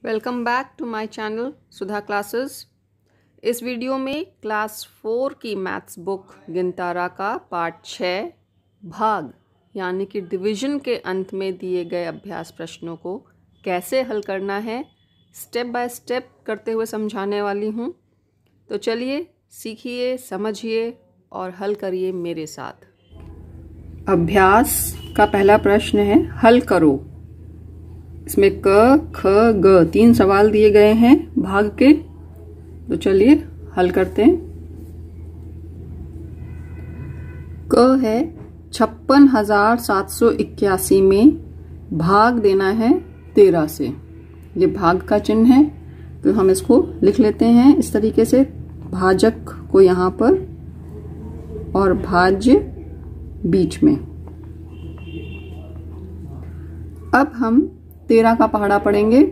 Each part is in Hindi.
Welcome back to my channel Sudha classes. इस वीडियो में क्लास 4 की मैथ्स बुक गिनतारा का पार्ट 6 भाग यानी कि डिवीजन के अंत में दिए गए अभ्यास प्रश्नों को कैसे हल करना है स्टेप बाय स्टेप करते हुए समझाने वाली हूँ। तो चलिए सीखिए, समझिए और हल करिए मेरे साथ। अभ्यास का पहला प्रश्न है हल करो। इसमें क ख ग 3 सवाल दिए गए हैं भाग के। तो चलिए हल करते हैं। क है 56,781 में भाग देना है 13 से। ये भाग का चिन्ह है तो हम इसको लिख लेते हैं इस तरीके से, भाजक को यहाँ पर और भाज्य बीच में। अब हम 13 का पहाड़ा पढ़ेंगे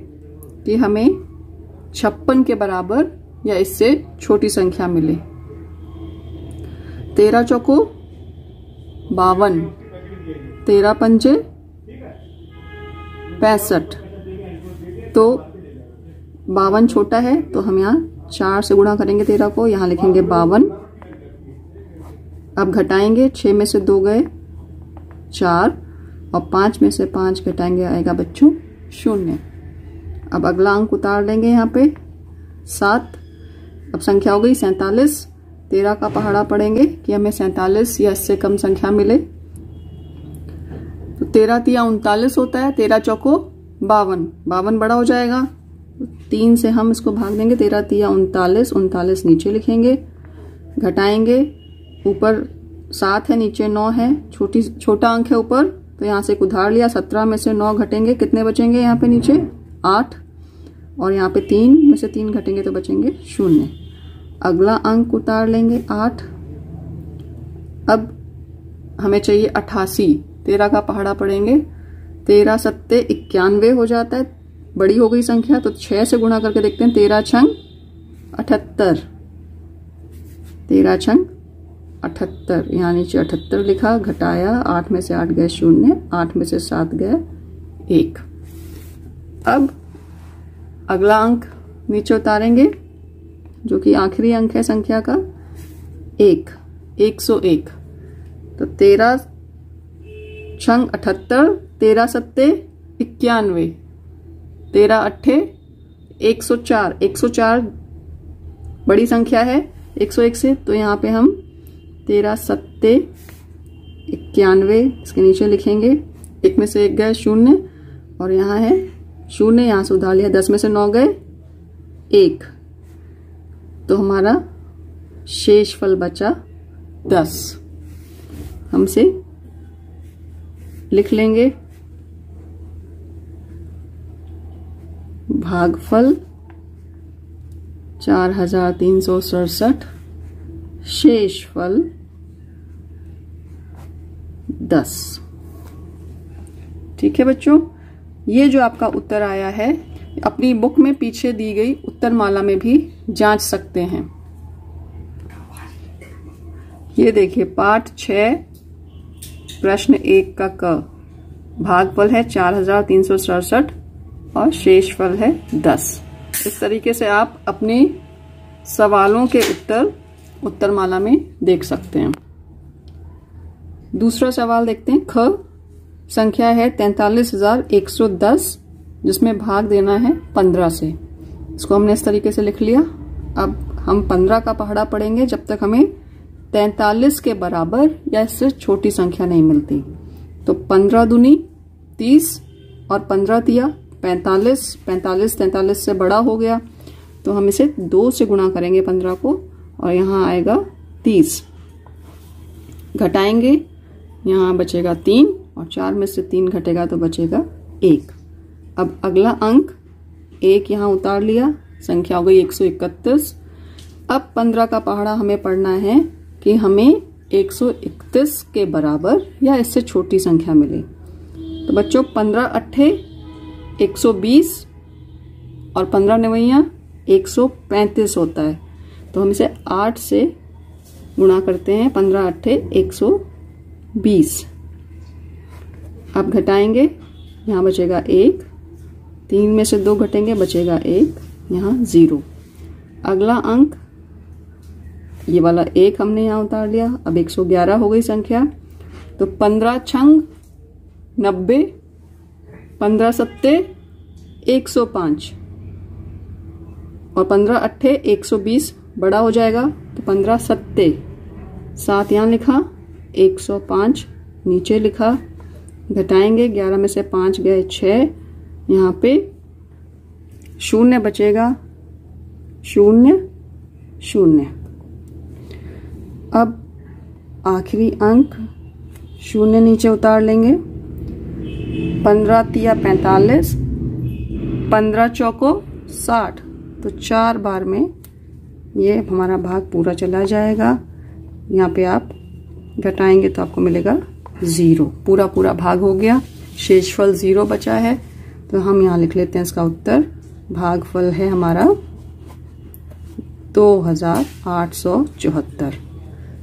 कि हमें 56 के बराबर या इससे छोटी संख्या मिले। 13 चौको 52, 13 पंजे 65। तो 52 छोटा है तो हम यहाँ 4 से गुणा करेंगे 13 को, यहाँ लिखेंगे 52। अब घटाएंगे, 6 में से 2 गए 4 और 5 में से 5 घटाएंगे, आएगा बच्चों 0। अब अगला अंक उतार लेंगे यहाँ पे 7। अब संख्या हो गई 47। 13 का पहाड़ा पढ़ेंगे कि हमें 47 या इससे कम संख्या मिले। तो 13 तिया 39 होता है, 13 चौको 52, 52 बड़ा हो जाएगा। 3 से हम इसको भाग देंगे, 13 तिया 39, 39 नीचे लिखेंगे, घटाएंगे, ऊपर 7 है नीचे 9 है, छोटा अंक है ऊपर तो यहाँ से एक उधार लिया, 17 में से 9 घटेंगे, कितने बचेंगे यहाँ पे नीचे 8, और यहाँ पे 3 में से 3 घटेंगे तो बचेंगे 0। अगला अंक उतार लेंगे 8। अब हमें चाहिए 88। 13 का पहाड़ा पढ़ेंगे, 13 सत्ते 91 हो जाता है, बड़ी हो गई संख्या तो 6 से गुणा करके देखते हैं। 13 छंग 78, 13 छंग 78, यहाँ नीचे 78 लिखा, घटाया, 8 में से 8 गए 0, 8 में से 7 गए 1। अब अगला अंक नीचे उतारेंगे जो कि आखिरी अंक है संख्या का 101। तो 13 छंग 78, 13 सत्ते 91, 13 अट्ठे 104। 104 बड़ी संख्या है 101 से, तो यहाँ पे हम 13 सत्ते 91 इसके नीचे लिखेंगे, 1 में से 1 गए 0 और यहाँ है 0, यहाँ से उधार लिया, 10 में से 9 गए 1, तो हमारा शेष फल बचा 10। हमसे लिख लेंगे भागफल 4367, शेष फल 10। ठीक है बच्चों, ये जो आपका उत्तर आया है अपनी बुक में पीछे दी गई उत्तर माला में भी जांच सकते हैं। ये देखिए पाठ 6 प्रश्न 1 का क, भागफल है 4367 और शेष फल है 10। इस तरीके से आप अपने सवालों के उत्तर माला में देख सकते हैं। दूसरा सवाल देखते हैं। ख संख्या है 43,110 जिसमें भाग देना है 15 से। इसको हमने इस तरीके से लिख लिया। अब हम 15 का पहाड़ा पढ़ेंगे जब तक हमें 43 के बराबर या इससे छोटी संख्या नहीं मिलती। तो 15 दूनी 30 और 15 तिया 45, 45 43 से बड़ा हो गया तो हम इसे 2 से गुणा करेंगे 15 को और यहाँ आएगा 30, घटाएंगे, यहाँ बचेगा 3 और 4 में से 3 घटेगा तो बचेगा 1। अब अगला अंक 1 यहाँ उतार लिया, संख्या हो गई 131। अब 15 का पहाड़ा हमें पढ़ना है कि हमें 131 के बराबर या इससे छोटी संख्या मिले। तो बच्चों 15 अट्ठे 120 और 15 नवैया 135 होता है, तो हम इसे 8 से गुणा करते हैं। 15 अट्ठे 120। अब घटाएंगे, यहाँ बचेगा 1, 3 में से 2 घटेंगे, बचेगा 1, यहाँ 0। अगला अंक ये वाला 1 हमने यहाँ उतार लिया। अब 111 हो गई संख्या। तो 15 छंग 90, 15 सत्ते 105 और 15 अट्ठे 120 बड़ा हो जाएगा। तो 15 सत्ते 7 यहाँ लिखा, 105 नीचे लिखा। घटाएंगे, 11 में से 5 गए 6, यहाँ पे 0 बचेगा, 0 0। अब आखिरी अंक 0 नीचे उतार लेंगे। 15 तिया 45, 15 चौको 60। तो 4 बार में ये हमारा भाग पूरा चला जाएगा। यहाँ पे आप घटाएंगे तो आपको मिलेगा 0। पूरा पूरा भाग हो गया, शेषफल 0 बचा है। तो हम यहाँ लिख लेते हैं इसका उत्तर। भागफल है हमारा 2874।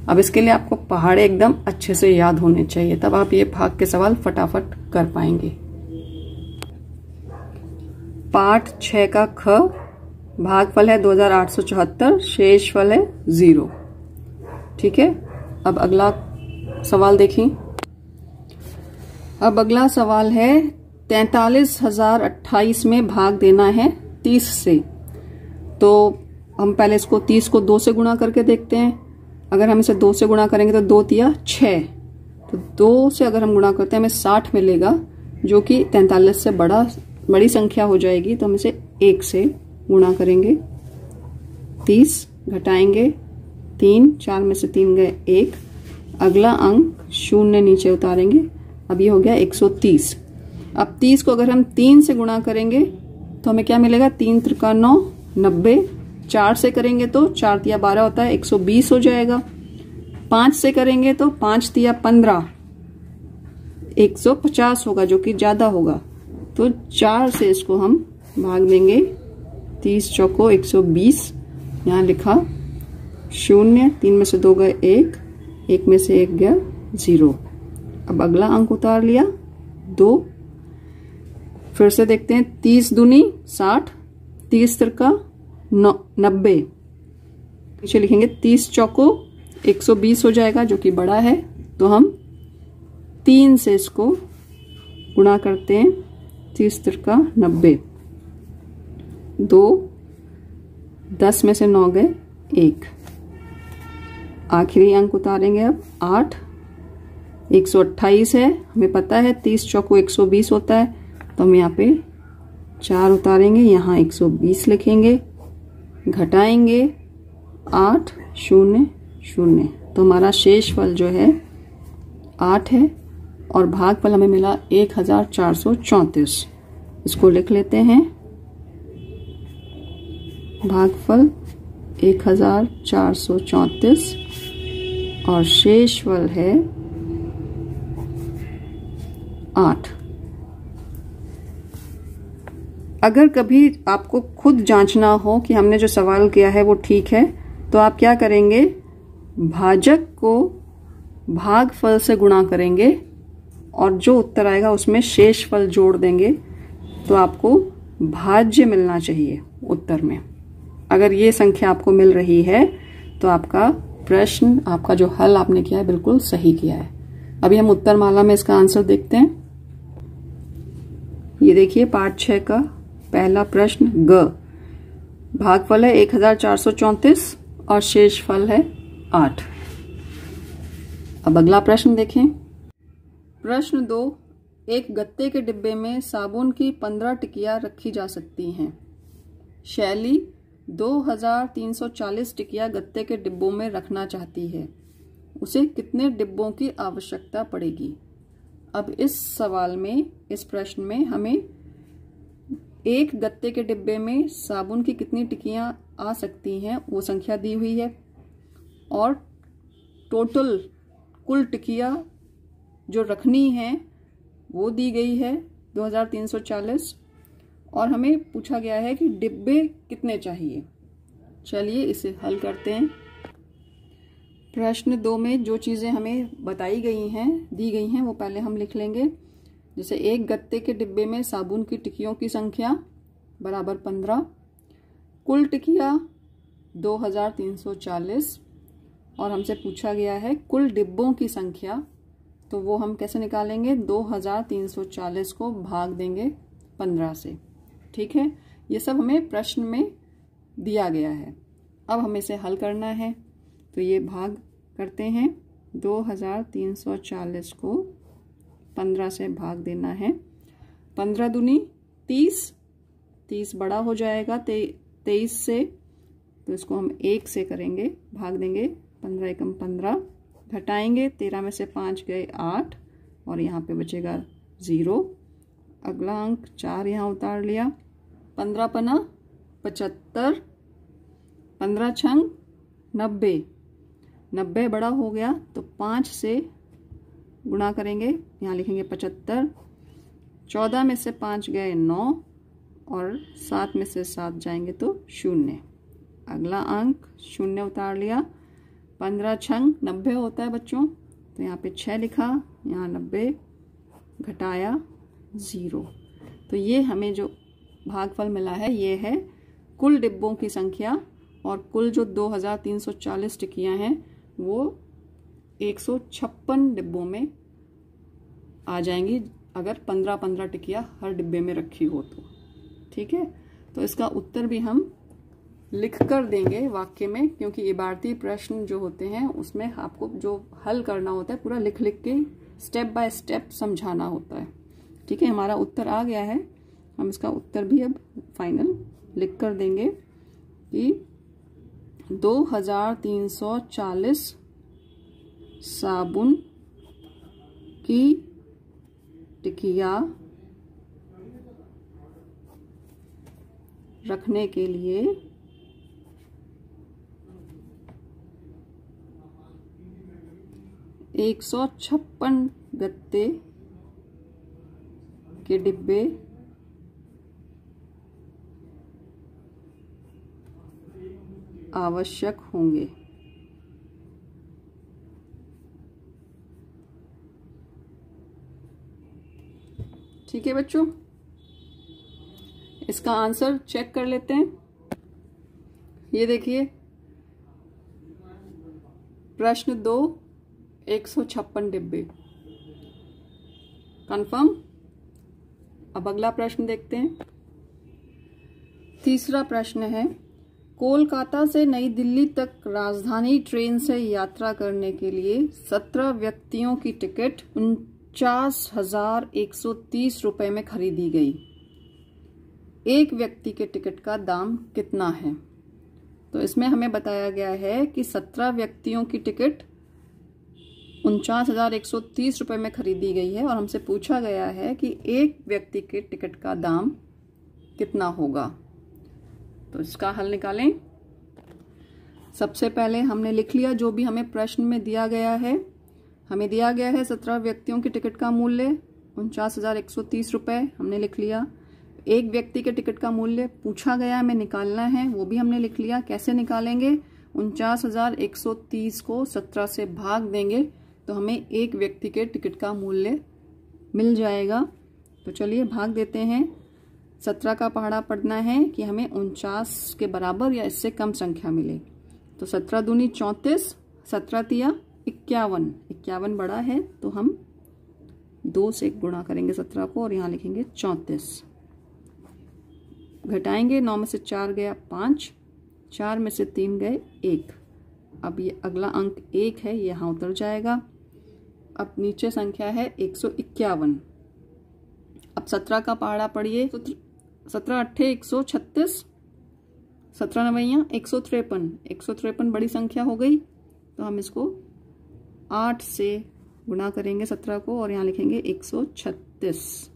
अब इसके लिए आपको पहाड़े एकदम अच्छे से याद होने चाहिए, तब आप ये भाग के सवाल फटाफट कर पाएंगे। पाठ 6 का ख, भागफल है 2874, शेषफल है 0। ठीक है। अब अगला सवाल देखिए। अब अगला सवाल है 43,028 में भाग देना है 30 से। तो हम पहले इसको 30 को 2 से गुणा करके देखते हैं। अगर हम इसे 2 से गुणा करेंगे तो 2 तिया 6। तो 2 से अगर हम गुणा करते हैं हमें 60 मिलेगा, जो कि 43 से बड़ी संख्या हो जाएगी। तो हम इसे 1 से गुणा करेंगे। 30 घटाएंगे, 3, 4 में से 3 गए 1। अगला अंक 0 नीचे उतारेंगे। अब ये हो गया 130। अब 30 को अगर हम 3 से गुणा करेंगे तो हमें क्या मिलेगा, 3 त्रिका 9, 90। 4 से करेंगे तो 4 तिया 12 होता है, 120 हो जाएगा। 5 से करेंगे तो 5 तिया 15, 150 होगा, जो कि ज्यादा होगा। तो 4 से इसको हम भाग देंगे। 30 चौको 120, यहाँ लिखा 0, 3 में से 2 गए 1, 1 में से 1 गया 0। अब अगला अंक उतार लिया 2। फिर से देखते हैं। 30 दूनी 60, 30 तिरका 90, पीछे लिखेंगे 30 चौको 120 हो जाएगा, जो कि बड़ा है। तो हम 3 से इसको गुणा करते हैं। 30 तिरका 90, 2, 10 में से 9 गए 1। आखिरी अंक उतारेंगे अब 8। 128 है, हमें पता है 30 चौको 120 होता है। तो हम यहाँ पे 4 उतारेंगे, यहाँ 120 लिखेंगे। घटाएंगे 8, 0 0। तो हमारा शेषफल जो है 8 है और भागफल हमें मिला 1434। इसको लिख लेते हैं। भागफल 1434 और शेषफल है 8। अगर कभी आपको खुद जांचना हो कि हमने जो सवाल किया है वो ठीक है, तो आप क्या करेंगे, भाजक को भागफल से गुणा करेंगे और जो उत्तर आएगा उसमें शेषफल जोड़ देंगे। तो आपको भाज्य मिलना चाहिए उत्तर में। अगर ये संख्या आपको मिल रही है तो आपका प्रश्न, आपका जो हल आपने किया है बिल्कुल सही किया है। अभी हम उत्तर माला में इसका आंसर देखते हैं। ये देखिए पाठ 6 का पहला प्रश्न ग, भागफल है 1434 और शेषफल है 8। अब अगला प्रश्न देखें। प्रश्न 2, एक गत्ते के डिब्बे में साबुन की 15 टिकियां रखी जा सकती हैं। शैली 2340 टिकियां गत्ते के डिब्बों में रखना चाहती है। उसे कितने डिब्बों की आवश्यकता पड़ेगी। अब इस सवाल में, इस प्रश्न में हमें एक गत्ते के डिब्बे में साबुन की कितनी टिकियां आ सकती हैं वो संख्या दी हुई है और टोटल कुल टिकियां जो रखनी है वो दी गई है 2340 और हमें पूछा गया है कि डिब्बे कितने चाहिए। चलिए इसे हल करते हैं। प्रश्न 2 में जो चीजें हमें बताई गई हैं, दी गई हैं, वो पहले हम लिख लेंगे। जैसे एक गत्ते के डिब्बे में साबुन की टिक्कियों की संख्या बराबर 15, कुल टिकिया 2340 और हमसे पूछा गया है कुल डिब्बों की संख्या, तो वो हम कैसे निकालेंगे? 2340 को भाग देंगे 15 से। ठीक है, ये सब हमें प्रश्न में दिया गया है। अब हमें इसे हल करना है, तो ये भाग करते हैं। 2340 को 15 से भाग देना है। 15 दूनी 30, 30 बड़ा हो जाएगा 23 से, तो इसको हम 1 से करेंगे, भाग देंगे। 15 एकम 15, घटाएंगे 13 में से 5 गए 8 और यहाँ पे बचेगा 0। अगला अंक 4 यहाँ उतार लिया। 15 पना 75, 15 छंग 90, 90 बड़ा हो गया तो 5 से गुणा करेंगे, यहाँ लिखेंगे 75। 14 में से 5 गए 9 और 7 में से 7 जाएंगे तो 0। अगला अंक 0 उतार लिया। 15 छंग 90 होता है बच्चों, तो यहाँ पे 6 लिखा, यहाँ 90 घटाया 0। तो ये हमें जो भागफल मिला है ये है कुल डिब्बों की संख्या, और कुल जो 2340 टिक्कियां हैं वो 156 डिब्बों में आ जाएंगी अगर 15-15 टिक्कियां हर डिब्बे में रखी हो तो। ठीक है, तो इसका उत्तर भी हम लिख कर देंगे वाक्य में, क्योंकि इबारती प्रश्न जो होते हैं उसमें आपको जो हल करना होता है पूरा लिख लिख के स्टेप बाय स्टेप समझाना होता है। ठीक है, हमारा उत्तर आ गया है, हम इसका उत्तर भी अब फाइनल लिख कर देंगे कि 2340 साबुन की टिकिया रखने के लिए 156 गत्ते के डिब्बे आवश्यक होंगे। ठीक है बच्चों, इसका आंसर चेक कर लेते हैं। ये देखिए प्रश्न 2, 156 डिब्बे कंफर्म। अब अगला प्रश्न देखते हैं। तीसरा प्रश्न है, कोलकाता से नई दिल्ली तक राजधानी ट्रेन से यात्रा करने के लिए 17 व्यक्तियों की टिकट 49,130 रुपए में खरीदी गई। एक व्यक्ति के टिकट का दाम कितना है? तो इसमें हमें बताया गया है कि 17 व्यक्तियों की टिकट 49,130 रुपए में खरीदी गई है और हमसे पूछा गया है कि एक व्यक्ति के टिकट का दाम कितना होगा। तो इसका हल निकालें। सबसे पहले हमने लिख लिया जो भी हमें प्रश्न में दिया गया है। हमें दिया गया है 17 व्यक्तियों की टिकट का मूल्य 49,130 रुपए, हमने लिख लिया। एक व्यक्ति के टिकट का मूल्य पूछा गया हमें निकालना है, वो भी हमने लिख लिया। कैसे निकालेंगे? 49,130 को 17 से भाग देंगे तो हमें एक व्यक्ति के टिकट का मूल्य मिल जाएगा। तो चलिए भाग देते हैं। 17 का पहाड़ा पढ़ना है कि हमें 49 के बराबर या इससे कम संख्या मिले। तो 17 दूनी 34, 17 तिया 51, 51 बड़ा है तो हम 2 से गुणा करेंगे 17 को और यहाँ लिखेंगे 34। घटाएंगे, 9 में से 4 गया 5, 4 में से 3 गए 1। अब ये अगला अंक 1 है, ये यहाँ उतर जाएगा। अब नीचे संख्या है 151। अब 17 का पहाड़ा पढ़िए। 17 अट्ठे 136, 17 नवैया 153, 153 बड़ी संख्या हो गई तो हम इसको 8 से गुणा करेंगे 17 को और यहाँ लिखेंगे 136।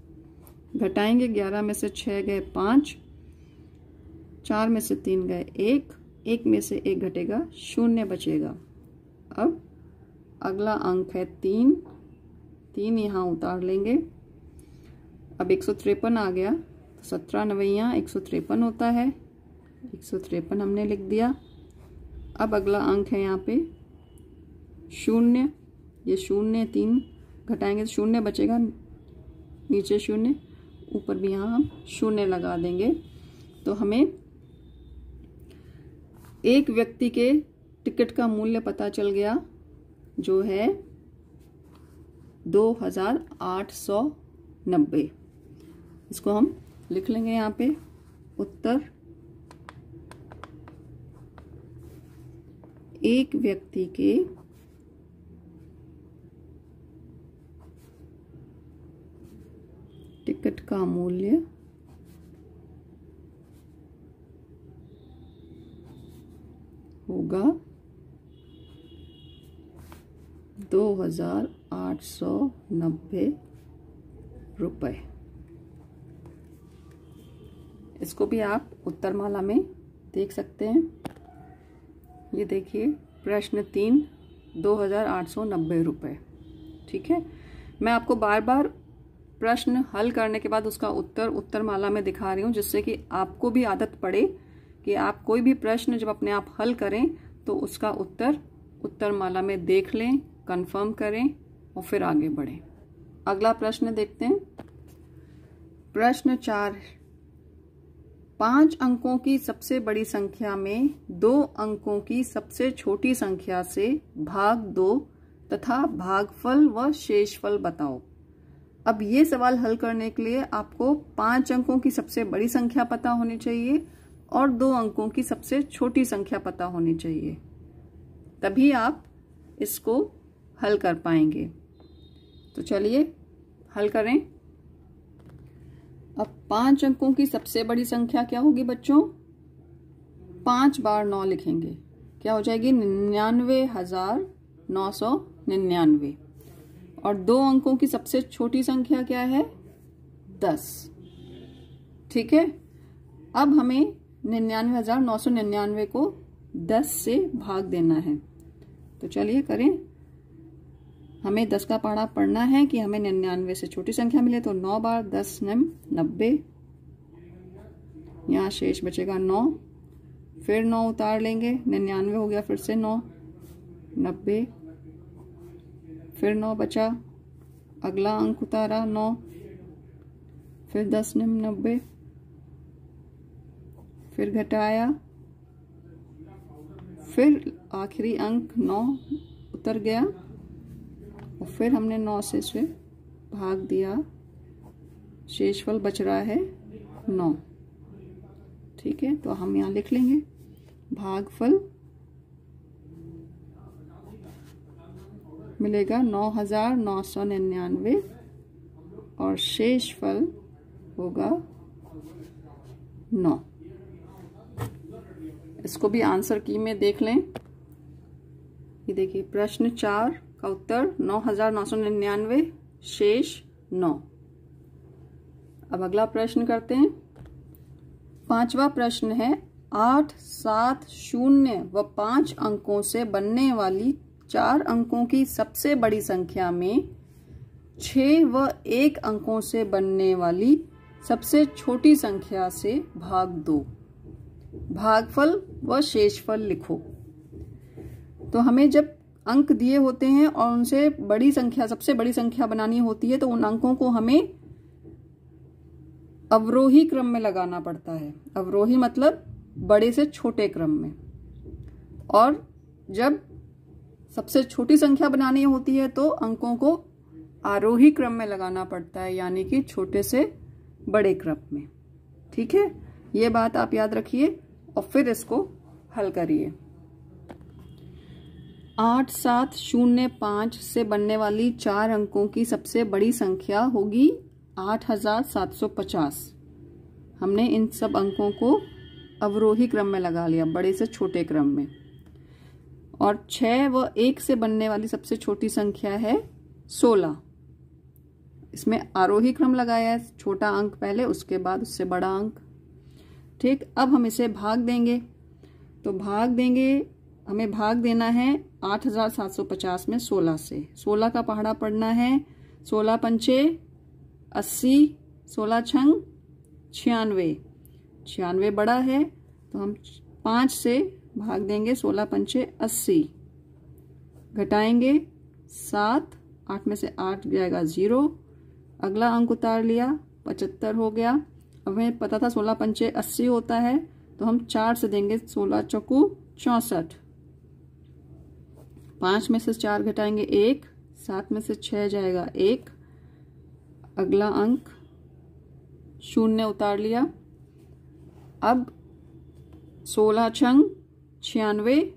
घटाएंगे, 11 में से 6 गए 5, 4 में से 3 गए 1, 1 में से 1 घटेगा 0 बचेगा। अब अगला अंक है 3, 3 यहाँ उतार लेंगे। अब 153 आ गया तो 17 नवैया 153 होता है, 153 हमने लिख दिया। अब अगला अंक है यहाँ पे 0, ये 0 3 घटाएंगे तो 0 बचेगा, नीचे शून्य, ऊपर भी यहाँ हम शून्य लगा देंगे। तो हमें एक व्यक्ति के टिकट का मूल्य पता चल गया, जो है 2890। इसको हम लिख लेंगे यहाँ पे। उत्तर, एक व्यक्ति के टिकट का मूल्य होगा 2890 रुपए। इसको भी आप उत्तरमाला में देख सकते हैं। ये देखिए प्रश्न 3, 2890 रुपए। ठीक है, मैं आपको बार बार प्रश्न हल करने के बाद उसका उत्तर उत्तरमाला में दिखा रही हूँ, जिससे कि आपको भी आदत पड़े कि आप कोई भी प्रश्न जब अपने आप हल करें तो उसका उत्तर उत्तरमाला में देख लें, कंफर्म करें और फिर आगे बढ़ें। अगला प्रश्न देखते हैं। प्रश्न 4, 5 अंकों की सबसे बड़ी संख्या में 2 अंकों की सबसे छोटी संख्या से भाग दो तथा भागफल व शेषफल बताओ। अब ये सवाल हल करने के लिए आपको 5 अंकों की सबसे बड़ी संख्या पता होनी चाहिए और 2 अंकों की सबसे छोटी संख्या पता होनी चाहिए, तभी आप इसको हल कर पाएंगे। तो चलिए हल करें। अब 5 अंकों की सबसे बड़ी संख्या क्या होगी बच्चों? 5 बार 9 लिखेंगे, क्या हो जाएगी? 99,999। और 2 अंकों की सबसे छोटी संख्या क्या है? 10। ठीक है, अब हमें 99,999 को 10 से भाग देना है। तो चलिए करें। हमें 10 का पहाड़ा पढ़ना है कि हमें 99 से छोटी संख्या मिले। तो 9 बार 10 9 90, यहाँ शेष बचेगा 9, फिर 9 उतार लेंगे, 99 हो गया, फिर से 9 90, फिर 9 बचा, अगला अंक उतारा 9, फिर 10 9 90, फिर घटाया, फिर आखिरी अंक 9 उतर गया और फिर हमने 9 से इसे भाग दिया, शेषफल बच रहा है 9। ठीक है, तो हम यहाँ लिख लेंगे भागफल मिलेगा 9,999 और शेषफल होगा 9। इसको भी आंसर की में देख लें। ये देखिए प्रश्न 4 का उत्तर 9,999, शेष 9। अब अगला प्रश्न करते हैं। 5वां प्रश्न है 8, 7, 0 व 5 अंकों से बनने वाली 4 अंकों की सबसे बड़ी संख्या में 6 व 1 अंकों से बनने वाली सबसे छोटी संख्या से भाग दो। भागफल व शेषफल लिखो। तो हमें जब अंक दिए होते हैं और उनसे बड़ी संख्या, सबसे बड़ी संख्या बनानी होती है, तो उन अंकों को हमें अवरोही क्रम में लगाना पड़ता है। अवरोही मतलब बड़े से छोटे क्रम में। और जब सबसे छोटी संख्या बनानी होती है तो अंकों को आरोही क्रम में लगाना पड़ता है, यानी कि छोटे से बड़े क्रम में। ठीक है, ये बात आप याद रखिए और फिर इसको हल करिए। 8, 7, 0, 5 से बनने वाली 4 अंकों की सबसे बड़ी संख्या होगी 8,750। हमने इन सब अंकों को अवरोही क्रम में लगा लिया, बड़े से छोटे क्रम में। और 6 व 1 से बनने वाली सबसे छोटी संख्या है 16। इसमें आरोही क्रम लगाया है, छोटा अंक पहले, उसके बाद उससे बड़ा अंक। ठीक, अब हम इसे भाग देंगे। तो भाग देंगे, हमें भाग देना है 8,750 में 16 से। 16 का पहाड़ा पढ़ना है, 16 पंचे 80, 16 छंग 96। 96 बड़ा है तो हम 5 से भाग देंगे, 16 पंचे 80, घटाएंगे 7, 8 में से 8 जाएगा 0, अगला अंक उतार लिया, 75 हो गया। अब हमें पता था 16 पंचे 80 होता है, तो हम 4 से देंगे, 16 चौकू 64। 5 में से 4 घटाएंगे 1, 7 में से 6 जाएगा 1। अगला अंक 0 उतार लिया। अब 16 छंग 96,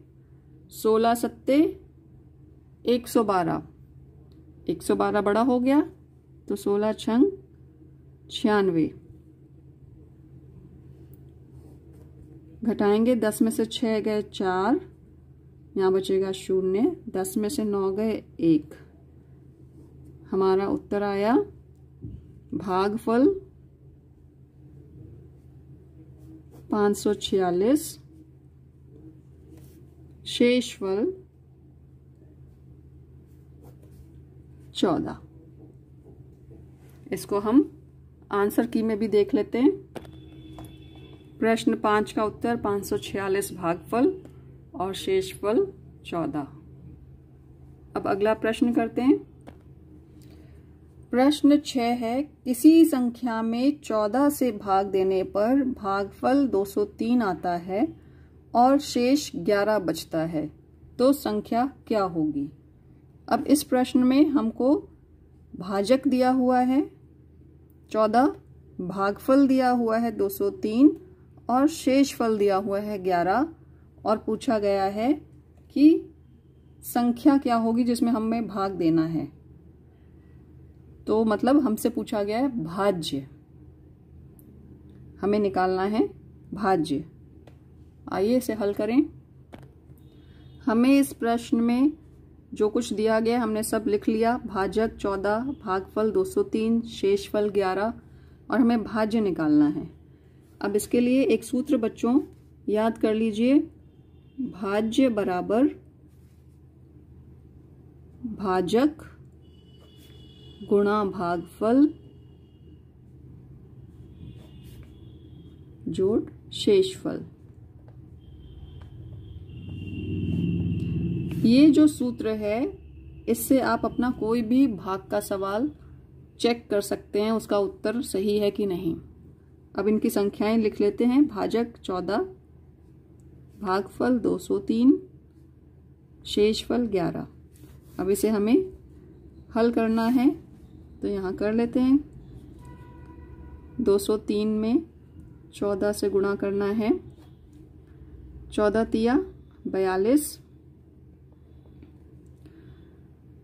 16 सत्ते 112, 112 बड़ा हो गया, तो 16 छंग 96। घटाएंगे, 10 में से 6 गए 4, यहाँ बचेगा 0, 10 में से 9 गए 1। हमारा उत्तर आया भागफल 546, शेषफल 14। इसको हम आंसर की में भी देख लेते हैं। प्रश्न 5 का उत्तर 546 भागफल और शेषफल 14। अब अगला प्रश्न करते हैं। प्रश्न 6 है, किसी संख्या में 14 से भाग देने पर भागफल 203 आता है और शेष 11 बचता है, तो संख्या क्या होगी? अब इस प्रश्न में हमको भाजक दिया हुआ है 14, भागफल दिया हुआ है 203 और शेषफल दिया हुआ है 11, और पूछा गया है कि संख्या क्या होगी जिसमें हमें भाग देना है। तो मतलब हमसे पूछा गया है भाज्य, हमें निकालना है भाज्य। आइए इसे हल करें। हमें इस प्रश्न में जो कुछ दिया गया हमने सब लिख लिया। भाजक 14, भागफल 203, शेषफल 11, और हमें भाज्य निकालना है। अब इसके लिए एक सूत्र बच्चों याद कर लीजिए, भाज्य बराबर भाजक गुणा भागफल जोड़ शेषफल। ये जो सूत्र है, इससे आप अपना कोई भी भाग का सवाल चेक कर सकते हैं, उसका उत्तर सही है कि नहीं। अब इनकी संख्याएं लिख लेते हैं। भाजक 14, भागफल 203, शेषफल 11। अब इसे हमें हल करना है, तो यहां कर लेते हैं। 203 में 14 से गुणा करना है। 14 तिया 42,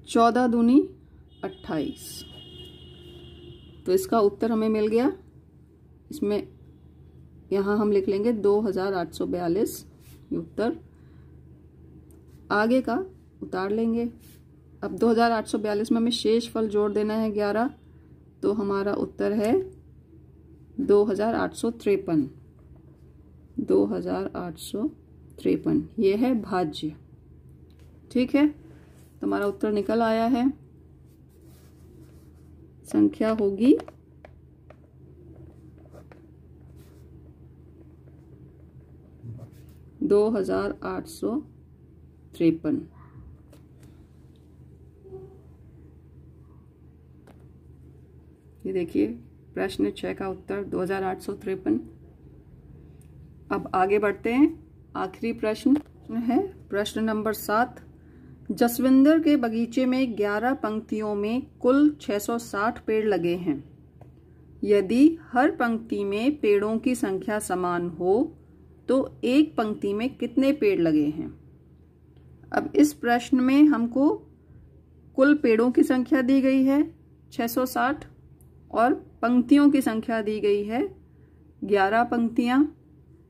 14 दूनी 28। तो इसका उत्तर हमें मिल गया। इसमें यहां हम लिख लेंगे 2842 ये उत्तर। आगे का उतार लेंगे। अब 2842 में हमें शेषफल जोड़ देना है 11, तो हमारा उत्तर है 2853। 2853 ये है भाज्य। ठीक है, तो हमारा उत्तर निकल आया है। संख्या होगी 2853। ये देखिए प्रश्न 6 का उत्तर 2853। अब आगे बढ़ते हैं। आखिरी प्रश्न है प्रश्न नंबर 7। जसविंदर के बगीचे में 11 पंक्तियों में कुल 660 पेड़ लगे हैं। यदि हर पंक्ति में पेड़ों की संख्या समान हो तो एक पंक्ति में कितने पेड़ लगे हैं? अब इस प्रश्न में हमको कुल पेड़ों की संख्या दी गई है 660 और पंक्तियों की संख्या दी गई है 11 पंक्तियां,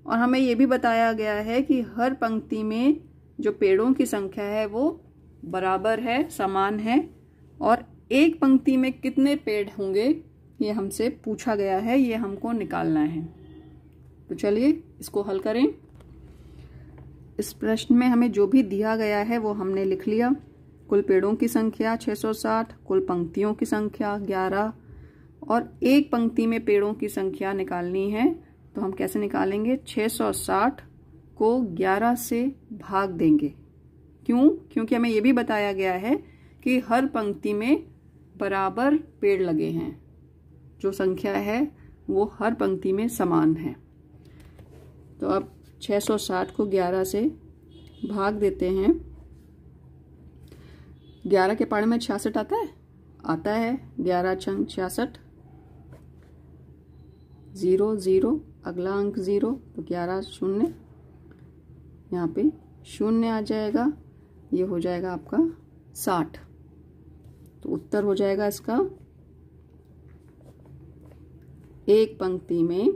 और हमें यह भी बताया गया है कि हर पंक्ति में जो पेड़ों की संख्या है वो बराबर है, समान है, और एक पंक्ति में कितने पेड़ होंगे ये हमसे पूछा गया है, ये हमको निकालना है। तो चलिए इसको हल करें। इस प्रश्न में हमें जो भी दिया गया है वो हमने लिख लिया। कुल पेड़ों की संख्या 660, कुल पंक्तियों की संख्या 11, और एक पंक्ति में पेड़ों की संख्या निकालनी है। तो हम कैसे निकालेंगे? 660 को 11 से भाग देंगे। क्यों? क्योंकि हमें यह भी बताया गया है कि हर पंक्ति में बराबर पेड़ लगे हैं। जो संख्या है वो हर पंक्ति में समान है। तो अब 660 को 11 से भाग देते हैं। 11 के पाड़े में 66 आता है? आता है। 11 छंग 66, 0 0, अगला अंक 0, तो 11 शून्य, यहाँ पे शून्य आ जाएगा। ये हो जाएगा आपका 60। तो उत्तर हो जाएगा इसका एक पंक्ति में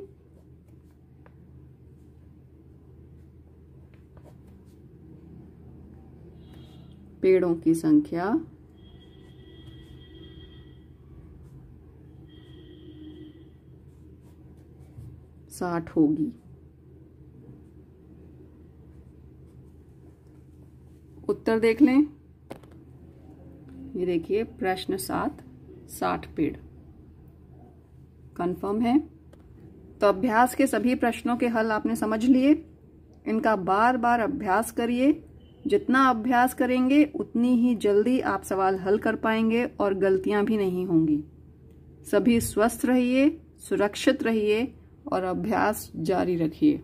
पेड़ों की संख्या 60 होगी। उत्तर देख लें। ये देखिए प्रश्न 7, 60 पेड़ कंफर्म है। तो अभ्यास के सभी प्रश्नों के हल आपने समझ लिए। इनका बार बार अभ्यास करिए। जितना अभ्यास करेंगे उतनी ही जल्दी आप सवाल हल कर पाएंगे और गलतियां भी नहीं होंगी। सभी स्वस्थ रहिए, सुरक्षित रहिए और अभ्यास जारी रखिए।